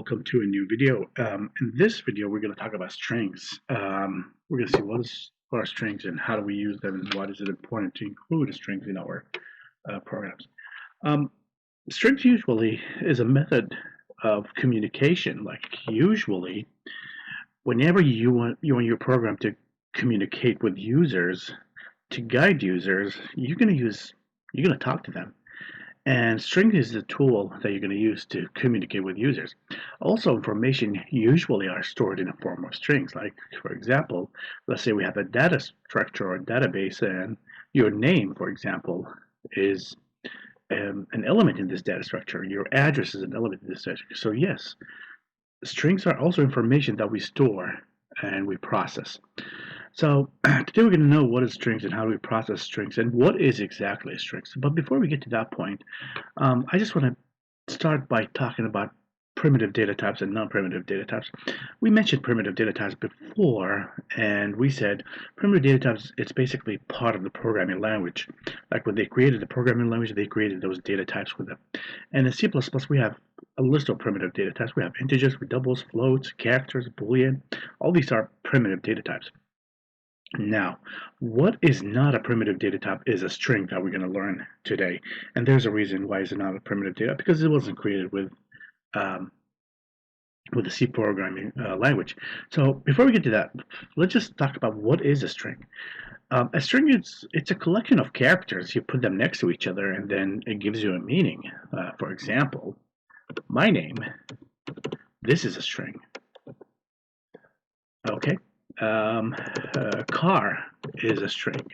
welcome to a new video. In this video, we're going to talk about strings. We're going to see what are strings and how do we use them and why is it important to include strings in our programs. Strings usually is a method of communication. Like usually, whenever you want your program to communicate with users, to guide users, you're going to talk to them. And string is the tool that you're going to use to communicate with users. Also, information usually are stored in a form of strings. Like, for example, let's say we have a data structure or a database, and your name, for example, is an element in this data structure. Your address is an element in this data structure. So yes, strings are also information that we store and we process. So today we're going to know what is strings and how do we process strings and what is exactly strings. But before we get to that point, I just want to start by talking about primitive data types and non-primitive data types. We mentioned primitive data types before, and we said primitive data types, it's basically part of the programming language. Like when they created the programming language, they created those data types with them. And in C++, we have a list of primitive data types. We have integers, doubles, floats, characters, boolean. All these are primitive data types. Now, what is not a primitive data type is a string that we're going to learn today. And there's a reason why it's not a primitive data, because it wasn't created with the C programming language. So before we get to that, let's just talk about what is a string. A string it's a collection of characters. You put them next to each other, and then it gives you a meaning. For example, my name. This is a string. Okay. Car is a string.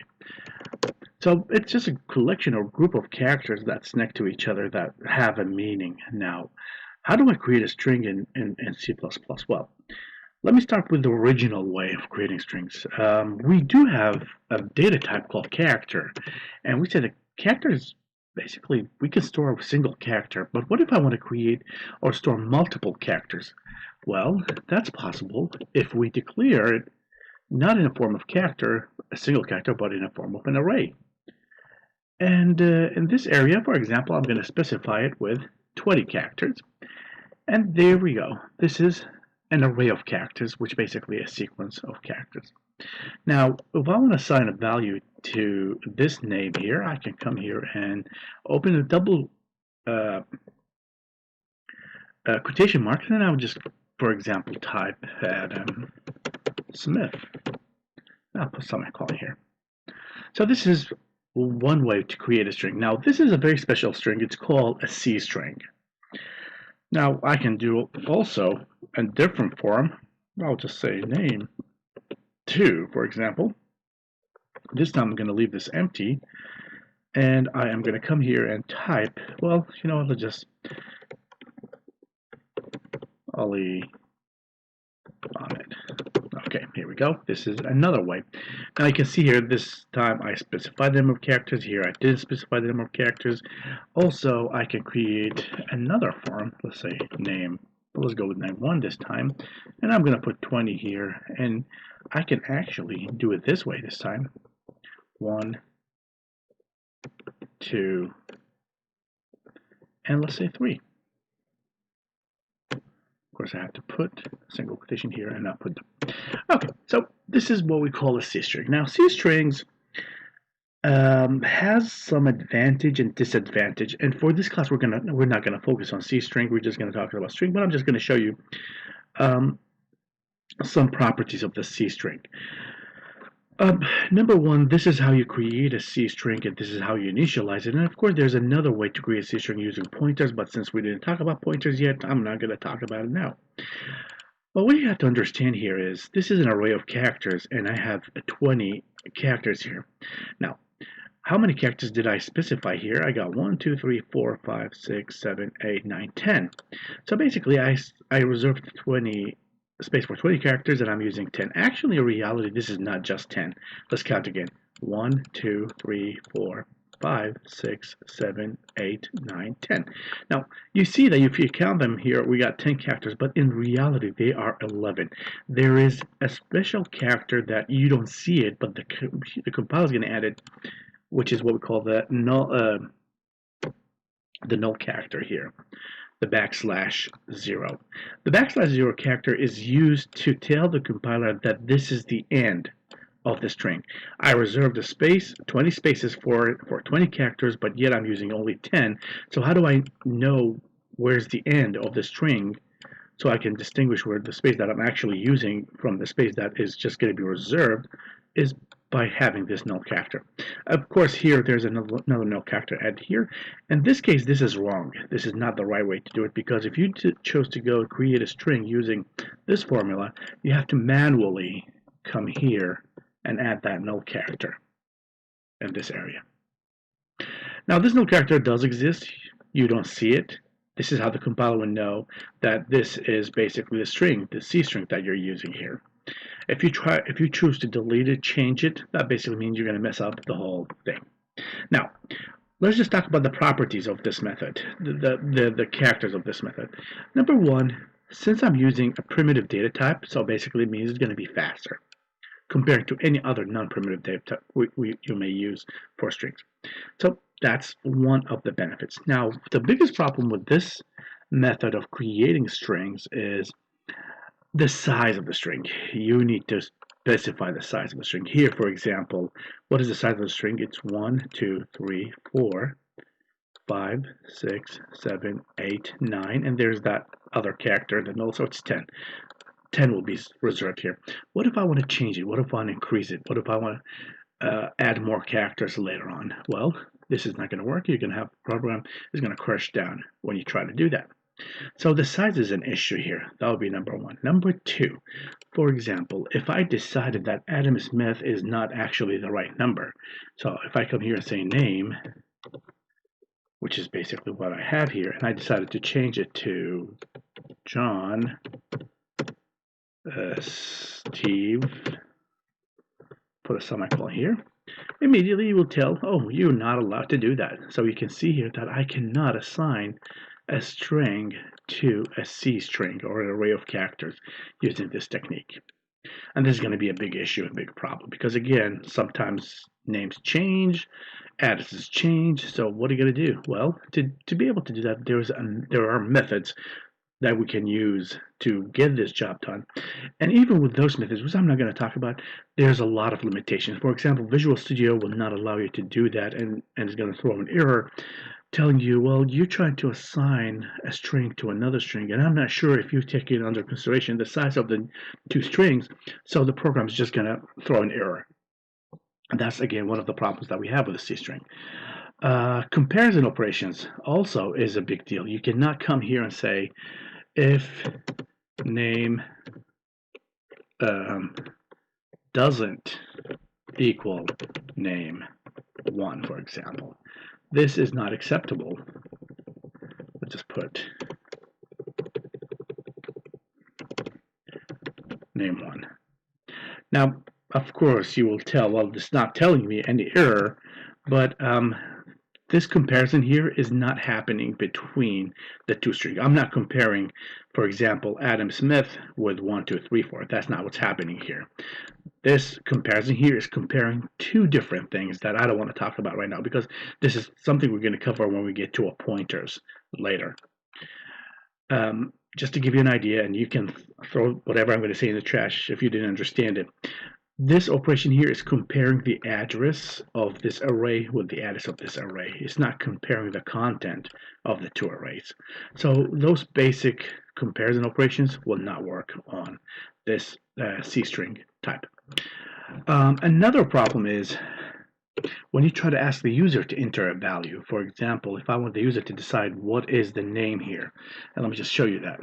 So it's just a collection or group of characters that's next to each other that have a meaning. Now, how do I create a string in C++? Well, let me start with the original way of creating strings. We do have a data type called character, and we said a character is basically, we can store a single character, but what if I want to create or store multiple characters? Well, that's possible if we declare it not in a form of character, a single character, but in a form of an array. And in this area, for example, I'm going to specify it with 20 characters. And there we go. This is an array of characters, which basically a sequence of characters. Now, if I want to assign a value to this name here, I can come here and open a double quotation marks, and I'll just, for example, type Adam Smith. I'll put semicolon here. So this is one way to create a string. Now, this is a very special string. It's called a C string. Now, I can do also a different form. I'll just say name 2, for example. This time I'm going to leave this empty, and I am going to come here and type, well, you know, let's just Ali Ahmed. Okay, here we go. This is another way. Now you can see here, this time I specified the number of characters. Here I didn't specify the number of characters. Also, I can create another form. Let's say name. Let's go with name 1 this time. And I'm going to put 20 here. And I can actually do it this way this time. 1, 2, and let's say 3. Of course, I have to put a single quotation here and not put them. Okay, so this is what we call a C string. Now, C strings has some advantage and disadvantage. And for this class, we're not gonna focus on C string. We're just gonna talk about string. But I'm just gonna show you some properties of the C string. Number 1, this is how you create a C string, and this is how you initialize it. And of course, there's another way to create a C string using pointers, but since we didn't talk about pointers yet, I'm not going to talk about it now. But what you have to understand here is this is an array of characters, and I have 20 characters here. Now, how many characters did I specify here? I got 1, 2, 3, 4, 5, 6, 7, 8, 9, 10. So basically, I reserved 20 space for 20 characters, and I'm using 10. Actually, in reality, this is not just 10. Let's count again. 1, 2, 3, 4, 5, 6, 7, 8, 9, 10. Now, you see that if you count them here, we got 10 characters, but in reality, they are 11. There is a special character that you don't see it, but the compiler is going to add it, which is what we call the null character here. the \0. The \0 character is used to tell the compiler that this is the end of the string. I reserved a space, 20 spaces for 20 characters, but yet I'm using only 10. So how do I know where's the end of the string so I can distinguish where the space that I'm actually using from the space that is just going to be reserved is by having this null character. Of course, here there's another null character added here. In this case, this is wrong. This is not the right way to do it, because if you chose to go create a string using this formula, you have to manually come here and add that null character in this area. Now, this null character does exist. You don't see it. This is how the compiler would know that this is basically the string, the C string that you're using here. If you choose to delete it, change it, that basically means you're going to mess up the whole thing. Now, let's just talk about the properties of this method, the characters of this method. Number one, since I'm using a primitive data type, so basically it means it's going to be faster compared to any other non-primitive data type you may use for strings. So that's one of the benefits. Now, the biggest problem with this method of creating strings is the size of the string. You need to specify the size of the string. Here, for example, what is the size of the string? It's 1, 2, 3, 4, 5, 6, 7, 8, 9, and there's that other character in the middle, so it's 10. 10 will be reserved here. What if I want to change it? What if I want to increase it? What if I want to add more characters later on? Well, this is not going to work. You're going to have a program is going to crash down when you try to do that. So the size is an issue here. That would be number one. Number two, for example, if I decided that Adam Smith is not actually the right number, so if I come here and say name, which is basically what I have here, and I decided to change it to John, Steve, put a semicolon here, immediately you will tell, oh, you're not allowed to do that. So you can see here that I cannot assign a string to a C string or an array of characters using this technique. And this is going to be a big issue, a big problem, because again, sometimes names change, addresses change. So what are you going to do? Well, to be able to do that, there are methods that we can use to get this job done. And even with those methods, which I'm not going to talk about, there's a lot of limitations. For example, Visual Studio will not allow you to do that, and it's going to throw an error telling you, well, you're trying to assign a string to another string, and I'm not sure if you've taken under consideration the size of the two strings, so the program is just going to throw an error. And that's, again, one of the problems that we have with the C string. Comparison operations also is a big deal. You cannot come here and say, if name doesn't equal name 1, for example. This is not acceptable. Let's just put name 1. Now, of course, you will tell, well, it's not telling me any error, but this comparison here is not happening between the two strings. I'm not comparing, for example, Adam Smith with 1, 2, 3, 4. That's not what's happening here. This comparison here is comparing two different things that I don't want to talk about right now, because this is something we're going to cover when we get to pointers later. Just to give you an idea, and you can throw whatever I'm going to say in the trash if you didn't understand it. This operation here is comparing the address of this array with the address of this array. It's not comparing the content of the two arrays. So those basic comparison operations will not work on this C string type. Another problem is when you try to ask the user to enter a value. For example, if I want the user to decide what is the name here, and let me just show you that.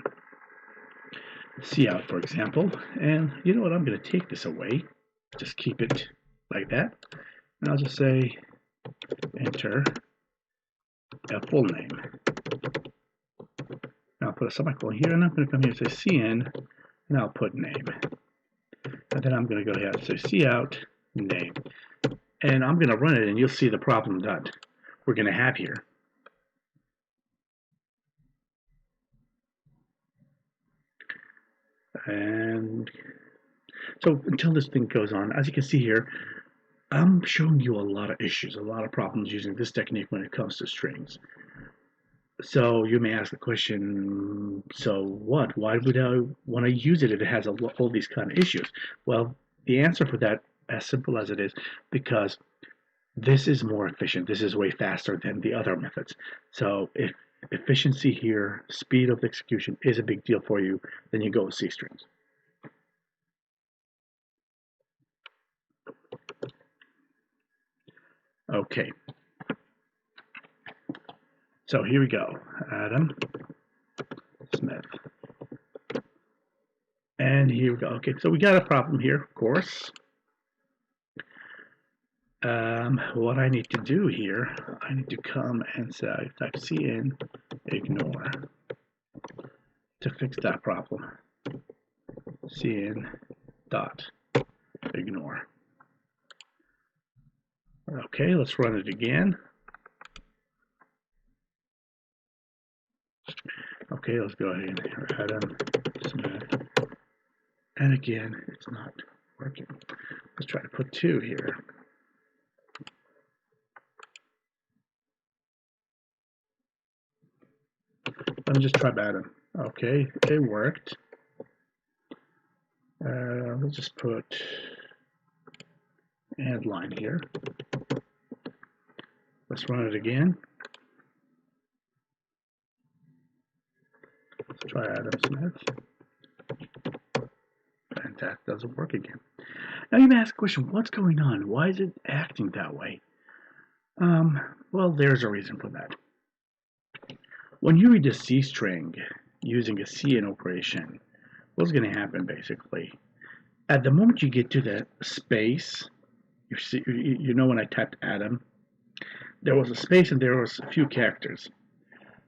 Cout, for example, and you know what, I'm going to take this away. Just keep it like that, and I'll just say enter a full name. Now I'll put a semicolon here, and I'm going to come here and say cin, and I'll put name. And then I'm going to go ahead and say cout name. And I'm going to run it, and you'll see the problem that we're going to have here. And so until this thing goes on, as you can see here, I'm showing you a lot of issues, a lot of problems using this technique when it comes to strings. So you may ask the question, so what? Why would I want to use it if it has all these kind of issues? Well, the answer for that, as simple as it is, because this is more efficient. This is way faster than the other methods. So if efficiency here, speed of execution is a big deal for you, then you go with C strings. Okay. So here we go. Adam Smith. And here we go. Okay, so we got a problem here, of course. What I need to do here, I need to come and say type cin ignore to fix that problem. Cin dot ignore. Okay, let's run it again. Okay, let's go ahead and Adam Smith. And again, it's not working. Let's try to put 2 here. Let me just try Adam. Okay, it worked. Let's just put add line here. Let's run it again. Let's try Adam Smith. And that doesn't work again. Now you may ask the question, what's going on? Why is it acting that way? Well, there's a reason for that. When you read a C string using a cin operation, what's going to happen basically? At the moment you get to the space, you know when I typed Adam, there was a space and there was a few characters.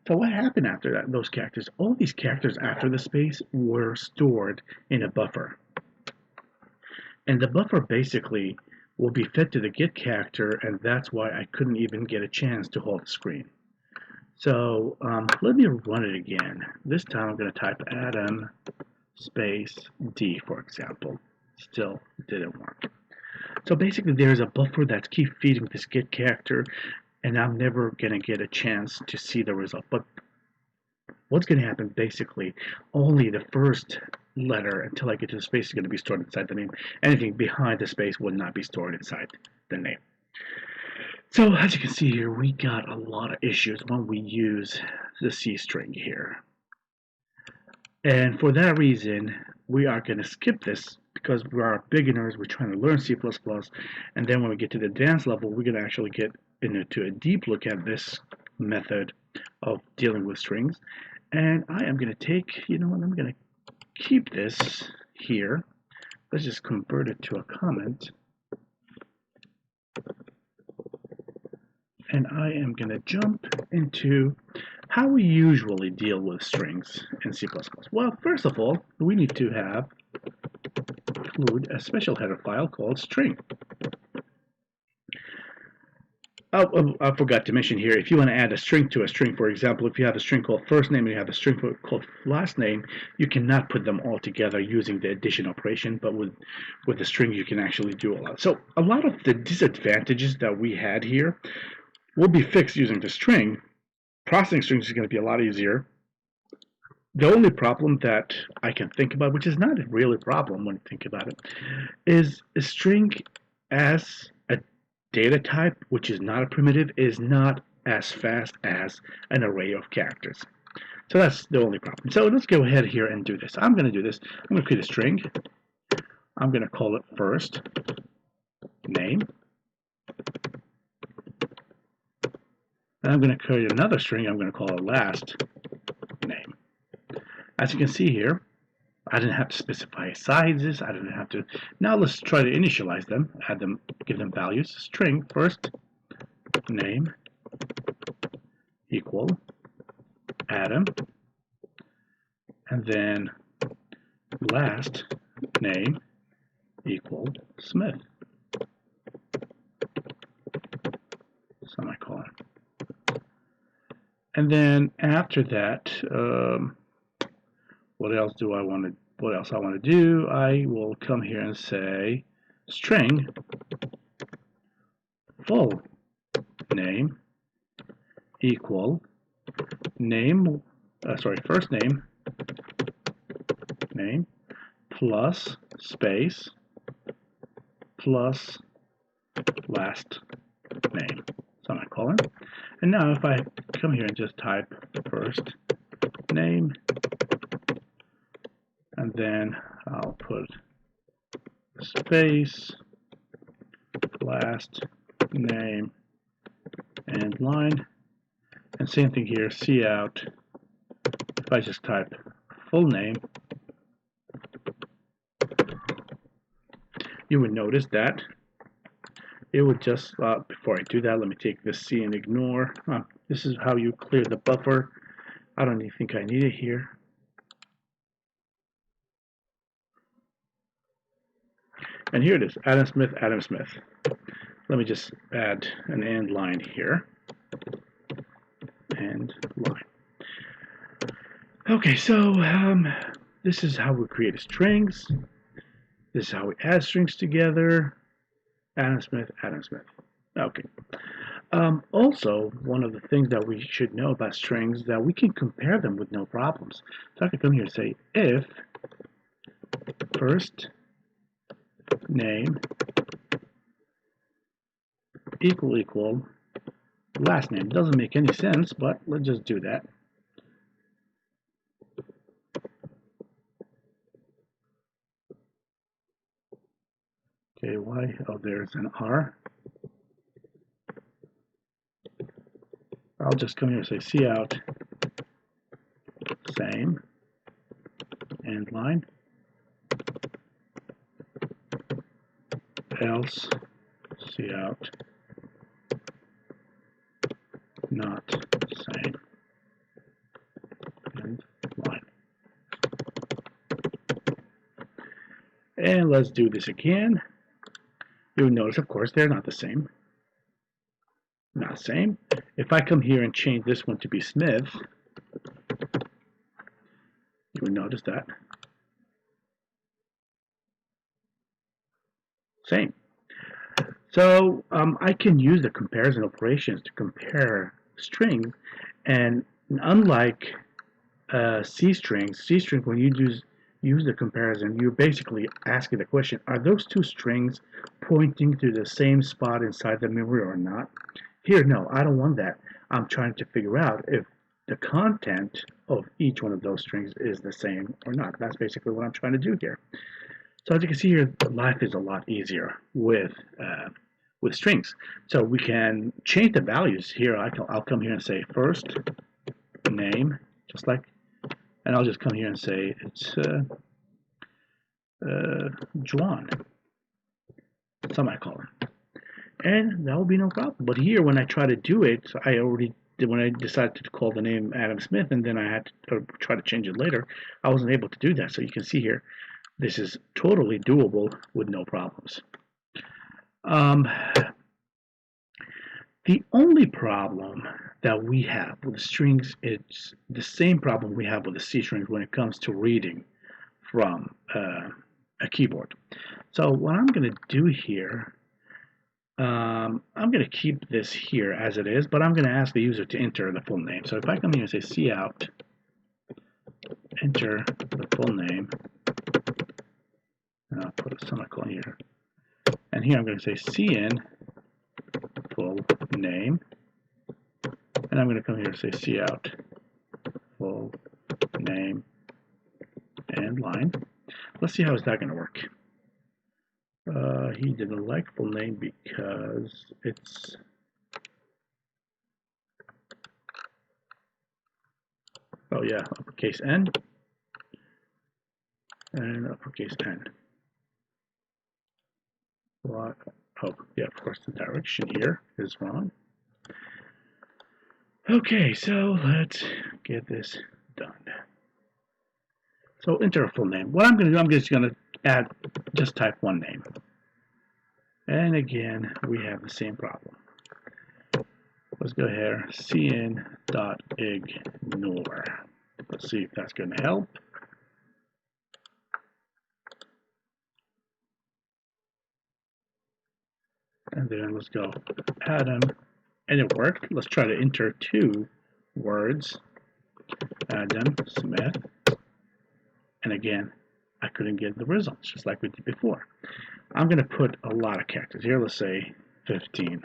So what happened after that? Those characters, all these characters after the space were stored in a buffer. And the buffer basically will be fed to the get character, and that's why I couldn't even get a chance to hold the screen. So let me run it again. This time I'm going to type Adam space D, for example. Still didn't work. So basically there's a buffer that's keep feeding this get character, and I'm never going to get a chance to see the result. But what's going to happen basically, only the first letter until I get to the space is going to be stored inside the name. Anything behind the space will not be stored inside the name. So as you can see here, we got a lot of issues when we use the C string here. And for that reason, we are going to skip this because we are beginners, we're trying to learn C++, and then when we get to the advanced level, we're going to actually get into a deep look at this method of dealing with strings. And I am going to take, you know what, I'm going to keep this here. Let's just convert it to a comment. And I am going to jump into how we usually deal with strings in C++. Well, first of all, we need to include a special header file called string. Oh, I forgot to mention here, if you want to add a string to a string, for example, if you have a string called first name and you have a string called last name, you cannot put them all together using the addition operation, but with the string you can actually do a lot. So a lot of the disadvantages that we had here will be fixed using the string. Processing strings is going to be a lot easier. The only problem that I can think about, which is not really a problem when you think about it, is a string as a data type, which is not a primitive, is not as fast as an array of characters. So that's the only problem. So let's go ahead here and do this. I'm going to do this. I'm going to create a string. I'm going to call it first name. And I'm going to create another string. I'm going to call it last name. As you can see here, I didn't have to specify sizes. I didn't have to. Now let's try to initialize them, add them, give them values. String first name equal Adam, and then last name equal Smith. Semicolon. And then after that, what else I want to do? I will come here and say string full name equal name, first name, plus space plus last name, semicolon. And now if I come here and just type first name, and then I'll put space, last name, and line. And same thing here, cout. If I just type full name, you would notice that it would just, before I do that, let me take this C and ignore. This is how you clear the buffer. I don't even think I need it here. And here it is, Adam Smith, Adam Smith. Let me just add an and line here. And line. Okay, so this is how we create strings. This is how we add strings together. Adam Smith, Adam Smith. Okay. Also, one of the things that we should know about strings is that we can compare them with no problems. So I can come here and say if first name equal last name. Doesn't make any sense, but let's just do that. Okay, why? Oh, there's an R. I'll just come here and say cout same and line, else cout not same and line. And let's do this again. You'll notice, of course, they're not the same. Not the same. If I come here and change this one to be Smith, you would notice that. Same. So I can use the comparison operations to compare strings, and unlike C strings, when you use the comparison, you're basically asking the question, are those two strings pointing to the same spot inside the memory or not? Here, no, I don't want that. I'm trying to figure out if the content of each one of those strings is the same or not. That's basically what I'm trying to do here. So as you can see here, life is a lot easier with strings. So we can change the values here. I'll come here and say first name, just like, and I'll just come here and say it's Juan, semicolon, and that will be no problem. But here, when I try to do it, when I decided to call the name Adam Smith, and then I had to try to change it later, I wasn't able to do that. So you can see here, this is totally doable with no problems. The only problem that we have with the strings is the same problem we have with the C strings when it comes to reading from a keyboard. So what I'm going to do here, I'm going to keep this here as it is, but I'm going to ask the user to enter the full name. So if I come here and say cout, enter the full name, and I'll put a semicolon here. And here I'm going to say cin full name, and I'm going to come here and say cout full name and line. Let's see how is that going to work. He didn't like full name because it's uppercase N and uppercase N. What? Oh, yeah, of course the direction here is wrong. Okay, so let's get this done. So enter a full name. What I'm going to do, I'm just going to just type one name. And again, we have the same problem. Let's go here, cin.ignore. Let's see if that's going to help. And then let's go Adam, and it worked. Let's try to enter 2 words, Adam Smith, and again, I couldn't get the results, just like we did before. I'm going to put a lot of characters here. Let's say 15.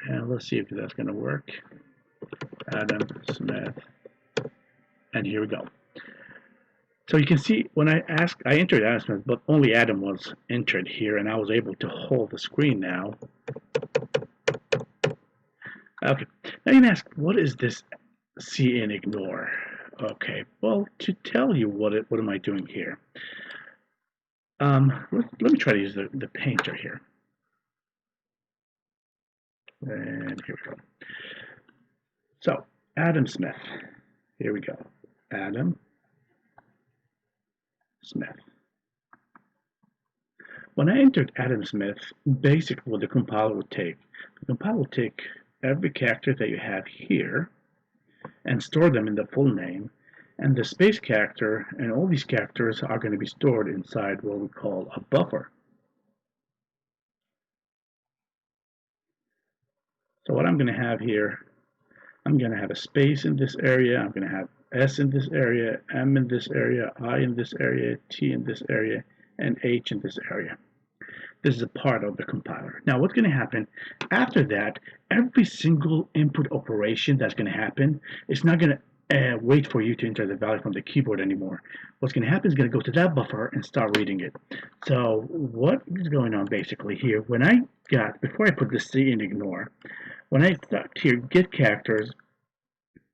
And let's see if that's going to work. Adam Smith. And here we go. So you can see when I entered Adam Smith, but only Adam was entered here, and I was able to hold the screen now. Okay, now you can ask, what is this see and ignore? Okay, well, to tell you what am I doing here? Let me try to use the painter here. And here we go. So, Adam Smith. Here we go. Adam Smith. When I entered Adam Smith, basically what the compiler would take, every character that you have here and store them in the full name, and the space character and all these characters are going to be stored inside what we call a buffer. So what I'm going to have here, I'm going to have a space in this area, I'm going to have S in this area, M in this area, I in this area, T in this area, and H in this area. This is a part of the compiler. Now what's going to happen after that, every single input operation that's going to happen, it's not going to wait for you to enter the value from the keyboard anymore. What's going to happen is going to go to that buffer and start reading it. So what is going on basically here, before I put the C and ignore, when I start here, get characters,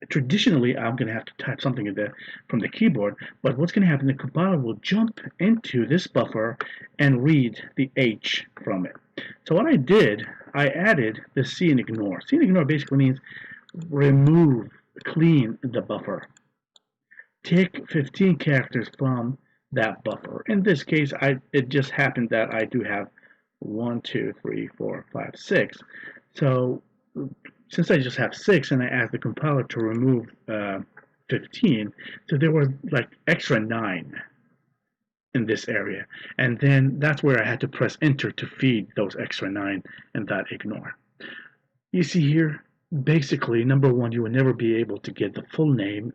traditionally I'm going to have to type something in there from the keyboard, but what's going to happen, the compiler will jump into this buffer and read the H from it. So what I did, I added the C and ignore. C and ignore basically means remove, clean the buffer. Take 15 characters from that buffer. In this case, it just happened that I do have 1, 2, 3, 4, 5, 6. So since I just have 6 and I asked the compiler to remove 15, so there was like extra 9 in this area. And then that's where I had to press enter to feed those extra 9 and that ignore. You see here, basically, number 1, you will never be able to get the full name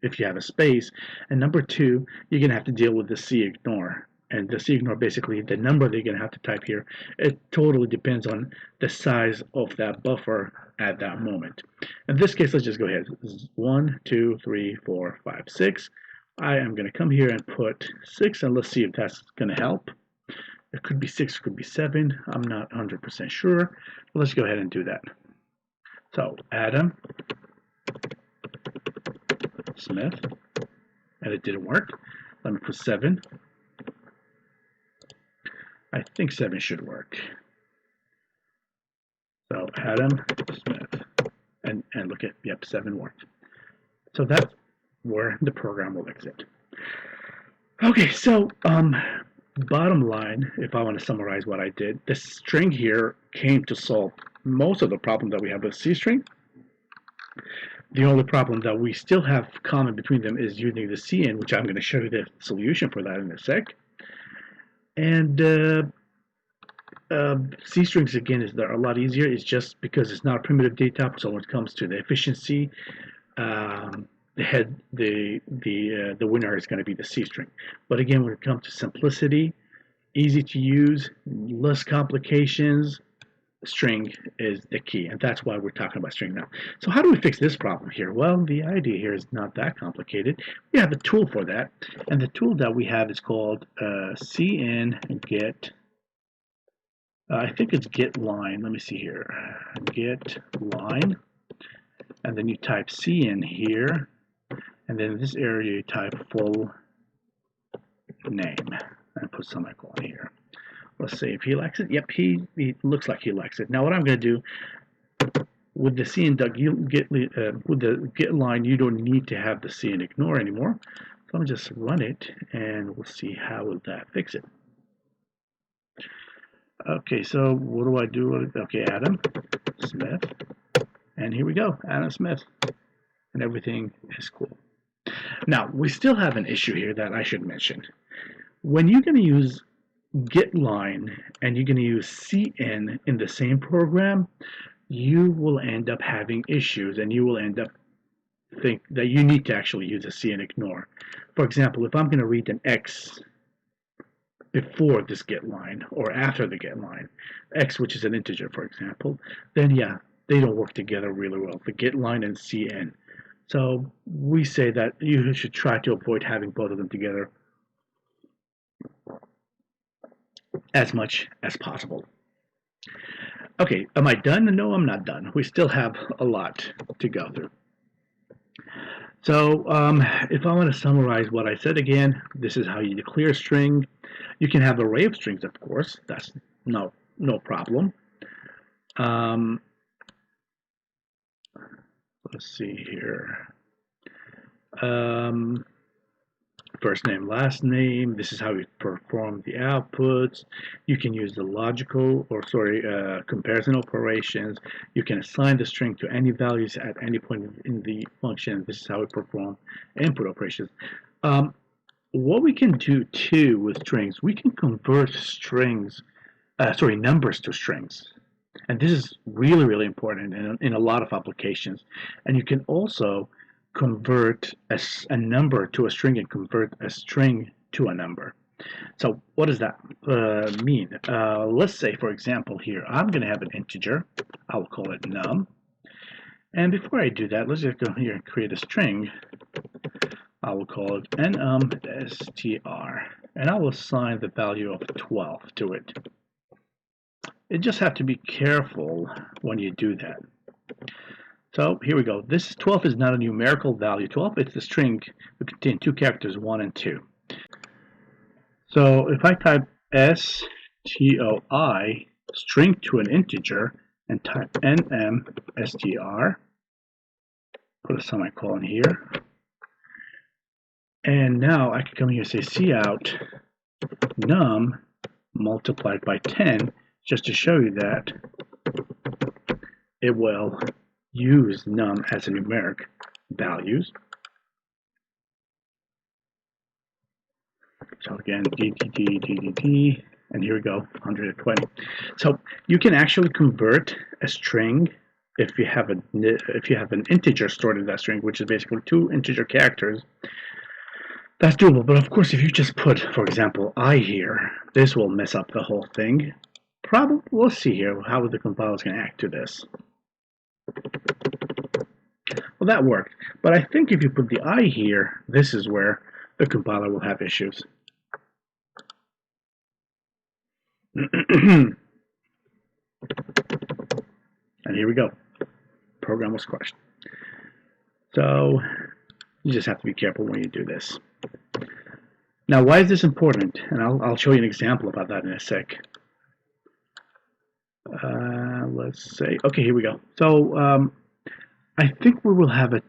if you have a space. And number 2, you're going to have to deal with the C ignore. And the C ignore, basically, the number that you're going to have to type here, it totally depends on the size of that buffer at that moment. In this case, let's just go ahead. 1, 2, 3, 4, 5, 6. I am going to come here and put 6, and let's see if that's going to help. It could be 6, it could be 7. I'm not 100% sure. But let's go ahead and do that. So, Adam Smith, and it didn't work. Let me put 7. I think 7 should work. So Adam Smith, and look at, yep, 7 worked. So that's where the program will exit. Okay, so bottom line, if I want to summarize what I did, the string here came to solve most of the problem that we have with C string. The only problem that we still have common between them is using the cin, which I'm going to show you the solution for that in a sec. And C strings, again, they're a lot easier. It's just because it's not a primitive data type, so when it comes to the efficiency, the winner is going to be the C string. But again, when it comes to simplicity, easy to use, less complications, string is the key, and that's why we're talking about string now. So how do we fix this problem here? Well, the idea here is not that complicated. We have a tool for that, and the tool that we have is called cin get. I think it's get line. Let me see here. Get line, and then you type cin here, and then in this area you type full name and put semicolon here. Let's see if he likes it. Yep, he looks like he likes it. Now what I'm going to do with the cin with the get line, you don't need to have the cin ignore anymore. So I'm going to just run it, and we'll see how will that fix it. Okay, so what do I do? Okay, Adam Smith, and here we go, Adam Smith, and everything is cool. Now we still have an issue here that I should mention. When you're going to use get line and you're going to use cin in the same program, you will end up having issues and you will end up think that you need to actually use a cin ignore. For example, if I'm going to read an x before this get line or after the get line, x which is an integer for example, then yeah, they don't work together really well, the get line and cin. So we say that you should try to avoid having both of them together as much as possible. Okay, am I done? No, I'm not done. We still have a lot to go through. So if I want to summarize what I said again, this is how you declare a string. You can have an array of strings, of course. That's no problem. Let's see here. First name, last name. This is how you perform the outputs. You can use the logical or comparison operations. You can assign the string to any values at any point in the function. This is how we perform input operations. What we can do too with strings, we can convert numbers to strings. And this is really important in a lot of applications. And you can also convert a number to a string and convert a string to a number. So what does that mean? Let's say, for example, here, I'm going to have an integer. I'll call it num. And before I do that, let's just go here and create a string. I will call it numstr. And I will assign the value of 12 to it. You just have to be careful when you do that. So here we go. This 12 is not a numerical value. 12 is the string that contains two characters, 1 and 2. So if I type stoi, string to an integer, and type nmstr, put a semicolon here, and now I can come here and say cout num multiplied by 10, just to show you that it will use num as a numeric values. So again, ddd, and here we go, 120. So you can actually convert a string if you have an integer stored in that string, which is basically 2 integer characters. That's doable, but of course, if you just put, for example, I here, this will mess up the whole thing. Probably, we'll see here how the compiler is going to act to this. Well, that worked, but I think if you put the I here, this is where the compiler will have issues. And here we go. Program was crushed. So you just have to be careful when you do this. Now, why is this important? And I'll show you an example about that in a sec. Let's say, okay, here we go. So I think we will have a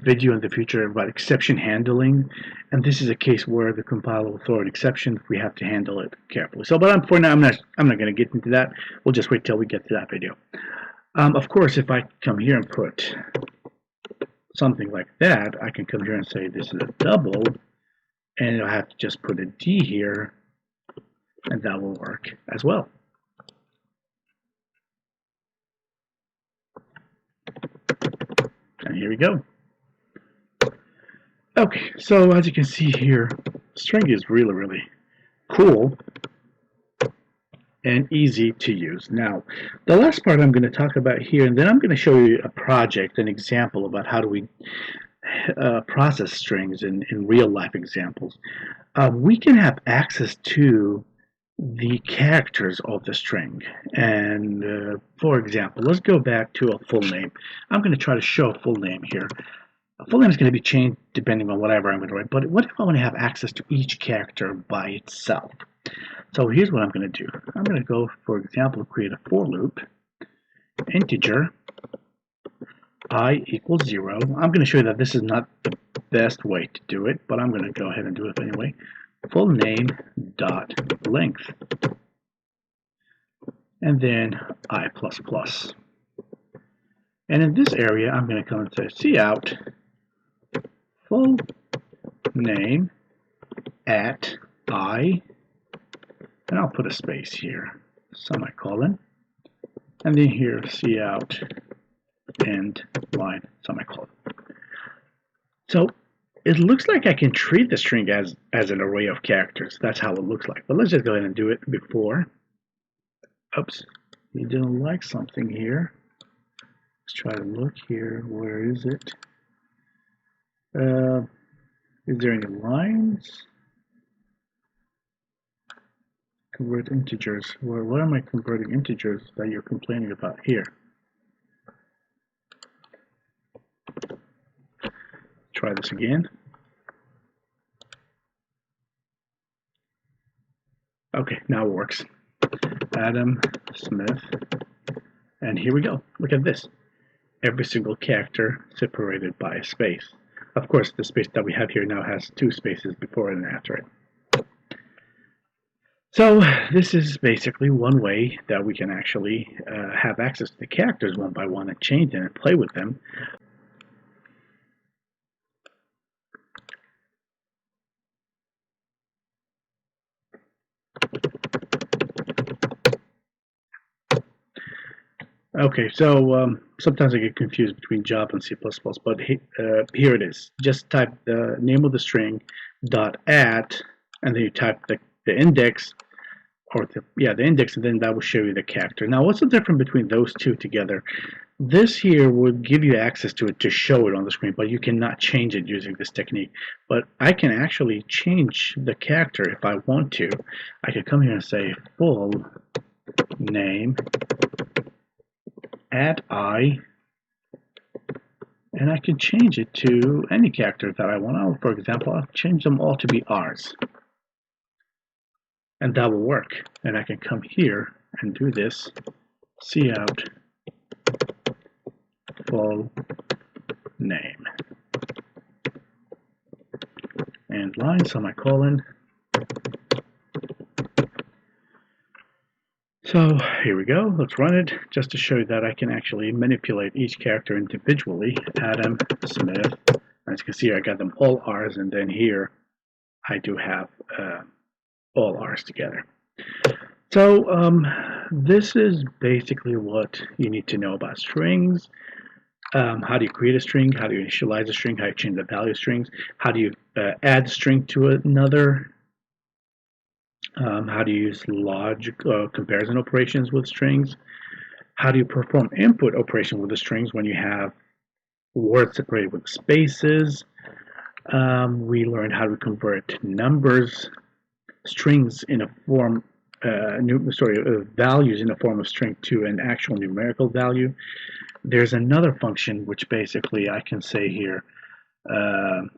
video in the future about exception handling, and this is a case where the compiler will throw an exception. We have to handle it carefully. So, but for now, I'm not going to get into that. We'll just wait till we get to that video. Of course, if I come here and put something like that, I can come here and say this is a double, and I have to just put a D here, and that will work as well. And here we go. Okay, so as you can see here, string is really cool and easy to use. Now, the last part I'm going to talk about here, and then I'm going to show you a project, an example about how do we process strings in real-life examples. We can have access to the characters of the string. And for example, let's go back to a full name. I'm going to try to show a full name here. A full name is going to be changed depending on whatever I'm going to write, but what if I want to have access to each character by itself? So here's what I'm going to do. I'm going to go, for example, create a for loop, integer, I equals 0. I'm going to show you that this is not the best way to do it, but I'm going to go ahead and do it anyway. Full name dot length, and then I++. And in this area, I'm going to come and say cout full name at I and I'll put a space here, semicolon, and then here cout end line semicolon. So it looks like I can treat the string as an array of characters. That's how it looks like. But let's just go ahead and do it before. Oops, you didn't like something here. Let's try to look here. Where is it? Is there any lines? Convert integers. Well, what am I converting integers that you're complaining about here? Try this again. Okay, now it works. Adam Smith. And here we go. Look at this. Every single character separated by a space. Of course, the space that we have here now has two spaces before and after it. So this is basically one way that we can actually have access to the characters one by one and change them and play with them. Okay, so sometimes I get confused between Java and C++, but here it is. Just type the name of the string .at, and then you type the index, or the index, and then that will show you the character. Now, what's the difference between those two together? This here will give you access to it to show it on the screen, but you cannot change it using this technique. But I can actually change the character if I want to. I can come here and say full name @I, and I can change it to any character that I want. For example, I'll change them all to be R's, and that will work. And I can come here and do this, cout full name and line semicolon. So here we go. Let's run it just to show you that I can actually manipulate each character individually. Adam Smith. As you can see, I got them all R's, and then here I do have all R's together. So this is basically what you need to know about strings. How do you create a string? How do you initialize a string? How do you change the value of strings? How do you add a string to another? How do you use logic comparison operations with strings? How do you perform input operation with the strings when you have words separated with spaces? We learned how to convert numbers, strings in a form, values in a form of string to an actual numerical value. There's another function which basically I can say here,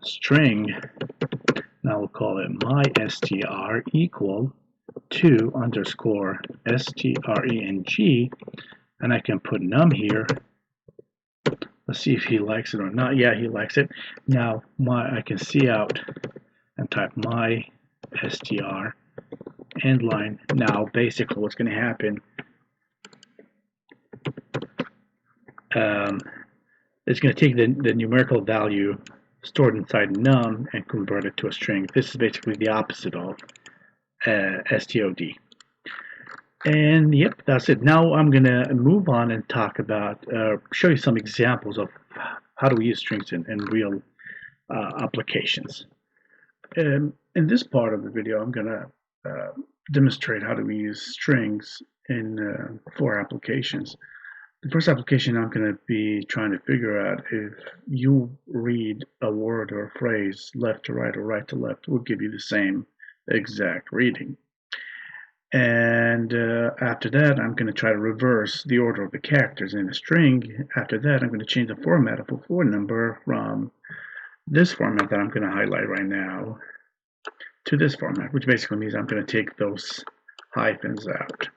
string, now we'll call it mystr equal to underscore streng, and I can put num here. Let's see if he likes it or not. Yeah, he likes it. Now I can cout and type mystr end line. Now basically what's going to happen, it's going to take the numerical value stored inside num and convert it to a string. This is basically the opposite of std. And yep, that's it. Now I'm going to move on and talk about, show you some examples of how do we use strings in real applications. In this part of the video, I'm going to demonstrate how do we use strings in 4 applications. The first application I'm going to be trying to figure out, if you read a word or a phrase left to right or right to left, will give you the same exact reading. And after that, I'm going to try to reverse the order of the characters in a string. After that, I'm going to change the format of a floor number from this format that I'm going to highlight right now to this format, which basically means I'm going to take those hyphens out.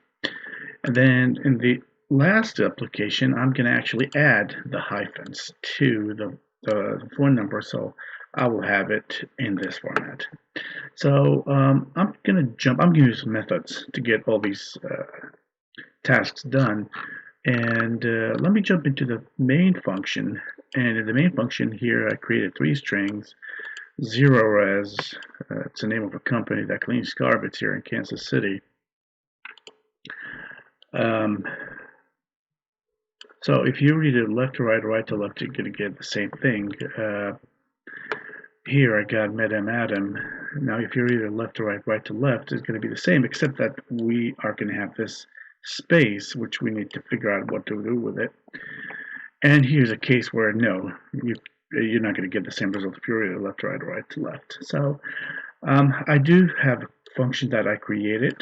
And then in the last application, I'm going to actually add the hyphens to the phone number, so I will have it in this format. So I'm going to use methods to get all these tasks done. And let me jump into the main function. And in the main function here, I created 3 strings. Zerorez, it's the name of a company that cleans garbage here in Kansas City. Um, so if you read it left to right, right to left, you're going to get the same thing. Here I got Madam Adam. Now if you read it left to right, right to left, it's going to be the same, except that we are going to have this space, which we need to figure out what to do with it. And here's a case where no, you're not going to get the same result if you read it left to right, right to left. So I do have a function that I created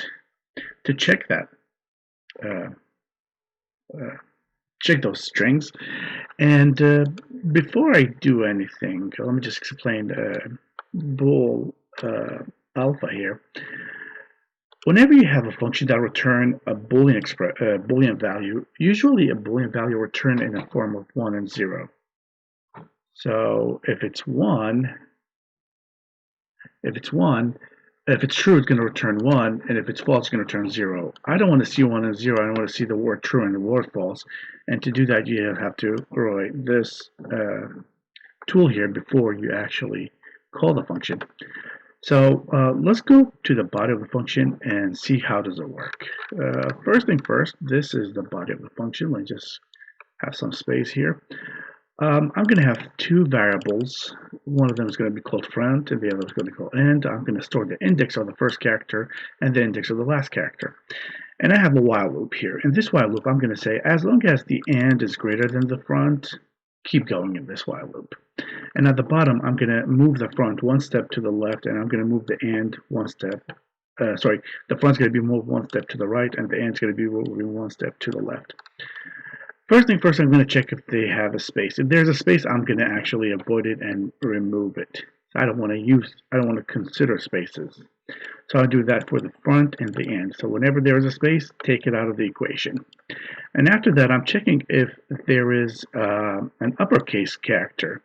to check that. Check those strings. And before I do anything, let me just explain bool alpha here. Whenever you have a function that return a Boolean value, usually a Boolean value return in the form of 1 and 0. So if it's 1, if it's true, it's going to return 1, and if it's false, it's going to return 0. I don't want to see 1 and 0. I don't want to see the word true and the word false. And to do that, you have to write this tool here before you actually call the function. So let's go to the body of the function and see how does it work. First thing first, this is the body of the function. Let me just have some space here. I'm going to have two variables. One of them is going to be called front, and the other is going to be called end. I'm going to store the index of the first character and the index of the last character. And I have a while loop here. In this while loop, I'm going to say, as long as the and is greater than the front, keep going in this while loop. And at the bottom, I'm going to move the front one step to the left, and I'm going to move the and one step. The front's going to be moved one step to the right, and the end's going to be moved one step to the left. First thing first, I'm going to check if they have a space. If there's a space, I'm going to actually avoid it and remove it. I don't want to consider spaces. So I'll do that for the front and the end. So whenever there is a space, take it out of the equation. And after that, I'm checking if there is an uppercase character.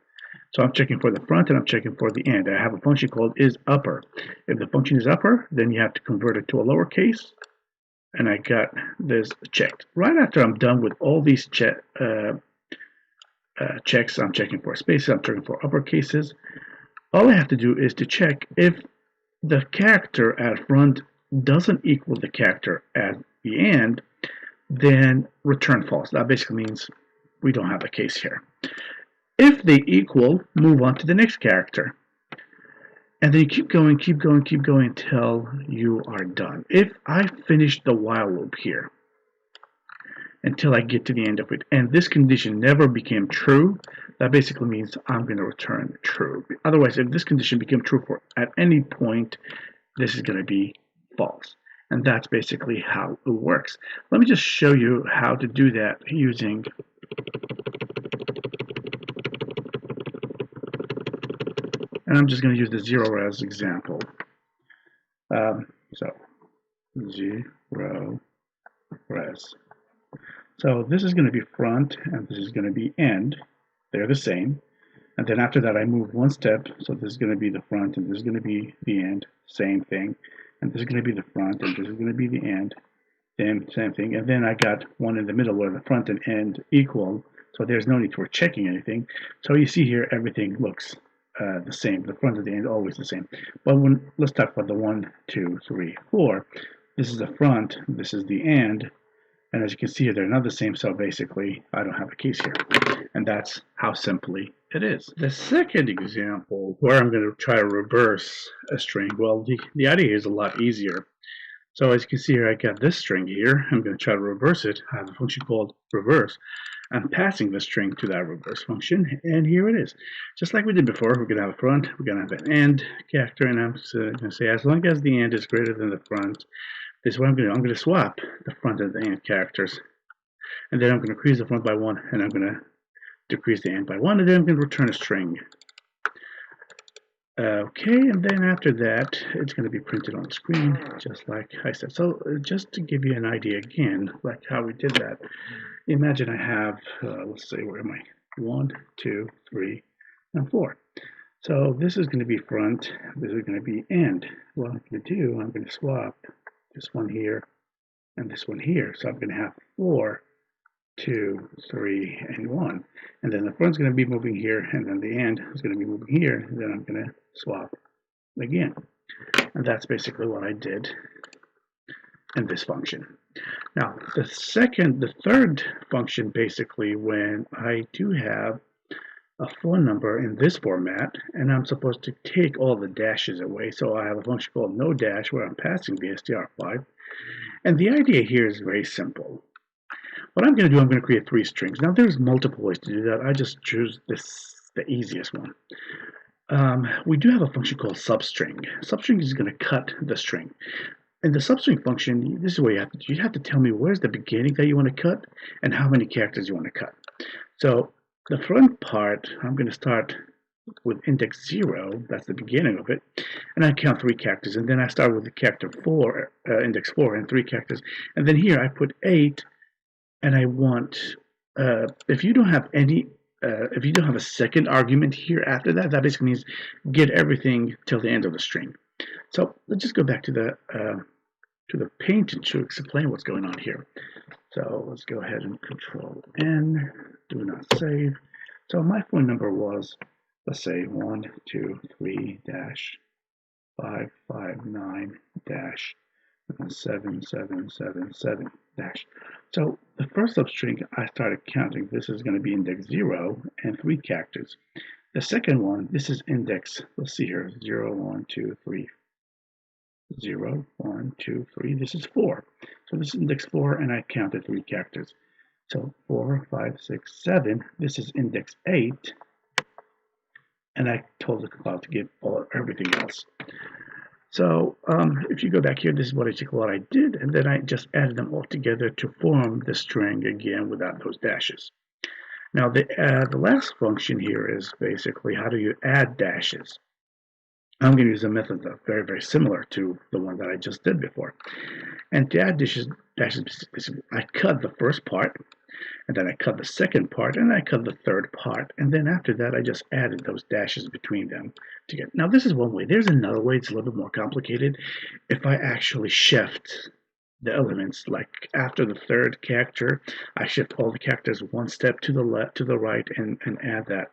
So I'm checking for the front and I'm checking for the end. I have a function called isUpper. If the function is upper, then you have to convert it to a lowercase. And I got this checked. Right after I'm done with all these checks, I'm checking for spaces, I'm checking for uppercases. All I have to do is to check if the character at front doesn't equal the character at the end, then return false. That basically means we don't have a case here. If they equal, move on to the next character. And then you keep going, keep going, keep going until you are done. If I finish the while loop here until I get to the end of it, and this condition never became true, that basically means I'm going to return true. Otherwise, if this condition became true for at any point, this is going to be false. And that's basically how it works. Let me just show you how to do that using and I'm just going to use the 0res example. So 0res. So this is going to be front and this is going to be end. They're the same. And then after that I move one step. So this is going to be the front and this is going to be the end. Same thing. And this is going to be the front and this is going to be the end. Then same thing. And then I got one in the middle where the front and end equal. So there's no need for checking anything. So you see here everything looks the same. The front and the end always the same. But let's talk about the 1, 2, 3, 4. This is the front. This is the end. And as you can see here, they're not the same. So basically, I don't have a case here. And that's how simply it is. The second example where I'm going to try to reverse a string, well, the idea is a lot easier. So as you can see here, I got this string here. I'm going to try to reverse it. I have a function called reverse. I'm passing the string to that reverse function, and here it is. Just like we did before, we're going to have a front, we're going to have an end character, and I'm going to say as long as the end is greater than the front, this is what I'm going to do. I'm going to swap the front and the end characters, and then I'm going to increase the front by 1, and I'm going to decrease the end by 1, and then I'm going to return a string. Okay, and then after that, it's going to be printed on the screen, just like I said. So just to give you an idea again, like how we did that, imagine I have, let's say, where am I? 1, 2, 3, and 4. So this is going to be front, this is going to be end. What I'm going to do, I'm going to swap this one here and this one here. So I'm going to have 4, 2, 3, and 1. And then the front's going to be moving here, and then the end is going to be moving here, and then I'm going to swap again. And that's basically what I did in this function. Now, the third function, basically, when I do have a phone number in this format, and I'm supposed to take all the dashes away. So I have a function called no dash where I'm passing the str5. And the idea here is very simple. What I'm going to do, I'm going to create 3 strings. Now, there's multiple ways to do that. I just choose the easiest one. We do have a function called substring. Substring is going to cut the string. In the substring function, this is what you have to do. You have to tell me where's the beginning that you want to cut and how many characters you want to cut. So the front part, I'm going to start with index 0, that's the beginning of it, and I count 3 characters, and then I start with the character 4, index 4, and 3 characters, and then here I put 8, and I want, if you don't have a second argument here after that, that basically means get everything till the end of the string. So let's just go back to the paint and to explain what's going on here. So let's go ahead and Control N, do not save. So my phone number was, let's say 123-559-7777 dash. So the first substring I started counting, this is going to be index 0 and 3 characters. The second one, this is index, let's see here, 0, 1, 2, 3, 0, 1, 2, 3. This is 4. So this is index 4, and I counted 3 characters. So 4, 5, 6, 7. This is index 8, and I told the compiler to get everything else. So if you go back here, this is what I did, and then I just added them all together to form the string again without those dashes. Now the last function here is basically how do you add dashes. I'm going to use a method that's very, very similar to the one that I just did before. And to add dashes, I cut the first part, and then I cut the second part, and I cut the third part, and then after that I just added those dashes between them to get. Now this is one way. There's another way. It's a little bit more complicated. If I actually shift the elements, like after the third character, I shift all the characters one step to the left, to the right, and add that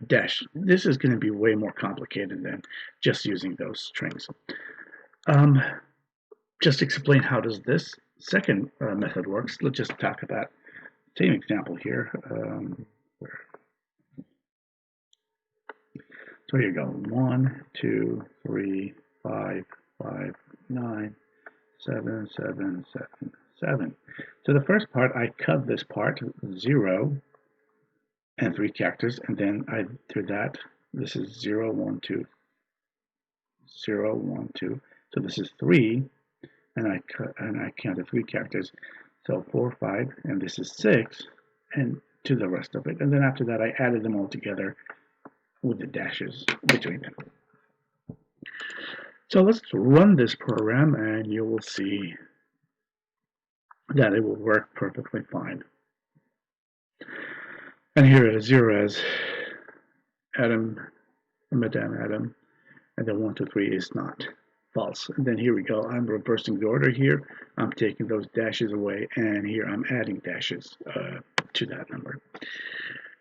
dash. This is going to be way more complicated than just using those strings. Just to explain how does this second method works, let's just talk about the same example here. So here you go, 1, 2, 3, 5, 5, 9, 7, 7, 7, 7. So the first part, I cut this part, 0, and 3 characters, and then I did that. This is 0, 1, 2, 0, 1, 2. So this is 3, and I counted 3 characters. So 4, 5, and this is 6, and to the rest of it. And then after that, I added them all together with the dashes between them. So let's run this program, and you will see that it will work perfectly fine. And here it is, 0 as Adam, Madame Adam, and then 1, 2, 3 is not false. And then here we go, I'm reversing the order here. I'm taking those dashes away, and here I'm adding dashes to that number.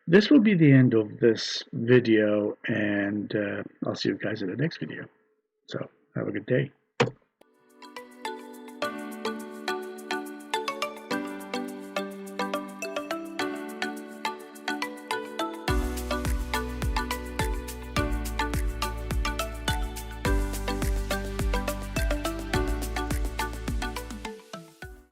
This will be the end of this video, and I'll see you guys in the next video. So have a good day.